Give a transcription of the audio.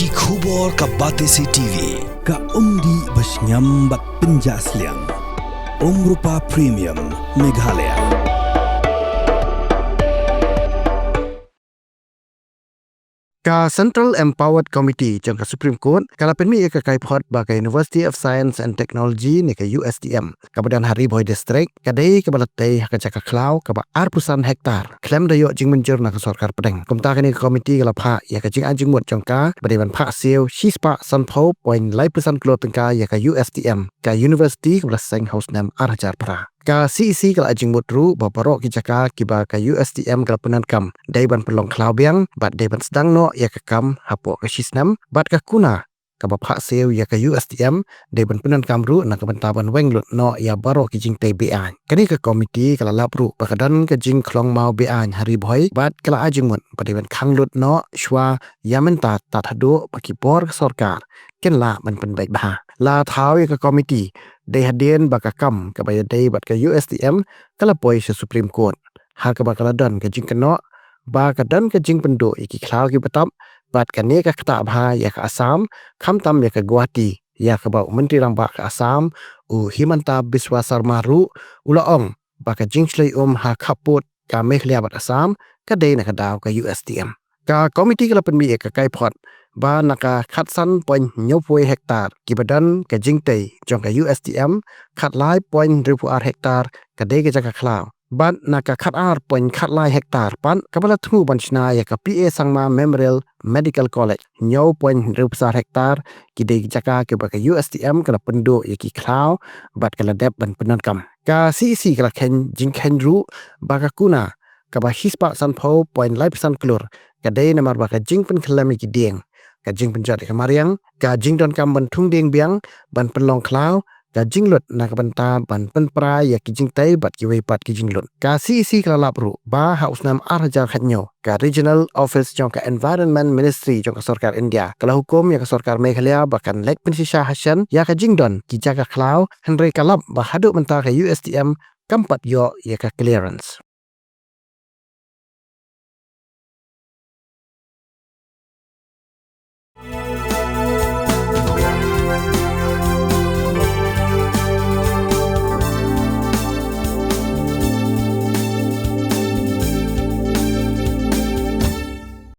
Ki khubor ka Batesi TV. Ka umdi basnyam bak penjaslian. Rupa Premium Meghalaya. Ka Central Empowered Committee jang ka Supreme Court kala penmi ka kai phot ba ka University of Science and Technology ni ka USTM ka badan hari boy district ka dei ka balatei ka jaka klau ka ba 4% hektar klem dayo jing menjur na ka sarkar pedeng kumta ka ni committee kala pha ya ka jing anjing mut jang ka bade ban pha siu shispa sanpho point 5% klo tengka ya ka USTM ka University ka seng house nam arjar pra ka CEC kala ajing mutru baparok ki jaka kiba ka USTM kala penan kam dai ban pelong klau biang bat dai ban sedang no ya ka kam hapo ka shisnam bat ka kuna ka bapha seu ya ka USTM dai ban penan kam ru na ka bantaban wenglut no ya baro ki jing tai bian kani ka komiti kala lapru bakadan ka jing klong mau bian hari boy bat kala ajing mut bat ban khanglut no shwa yamenta tathado pakipor sarkar ken la man pen baik bah la thau ya ka komiti dai hadien bakakam ka baya dai bat ka USTM kala poi se Supreme Court har ka bakala dan ka jing keno ba ka dan ka jing pendo iki klau ki batap bat ka ne ka kta bha ya ka Assam kham tam ya ka Guwahati ya ka ba menteri ramba ka Assam u Himanta Biswa Sarma ru ulaong ba ka jing chlei ha khaput ka Meghalaya bat Assam ka dai na ka daw ka USTM ka komiti kala penmi ka kai phot ba naka khatsan point nyopoi hektar ki badan ka jingtei jong ka USTM khatlai point ripuar hektar ka dei ka jaka khlau ban naka khatar point khatlai hektar pan kabala thu banchna ya ka PA Sangma Memorial Medical College nyo point ripsar hektar ki dei jaka ke ba ka USTM kala pendo ya ki khlau bat kala dep ban penan kam ka CEC kala khen jing khen ru ba ka kuna ka ba hispa sanpho point 5% klur ka dei namar ba ka jing pen khlami ki ding ka jing penjat ka mariang ka jing don kam ban thung ding biang ban penlong klau ka jing lut na ka banta ban pen pra ya ki jing tai bat ki wei pat ki jing lut ka CEC kala lapru ba haus nam arjar khatnyo ka regional office jong ka environment ministry jong ka sarkar India kala hukum ya ka sarkar Meghalaya bakan lek pensisha hasan ya ka jing don ki jaga klau henry kalap ba hadu menta ka USTM kampat yo ya ka clearance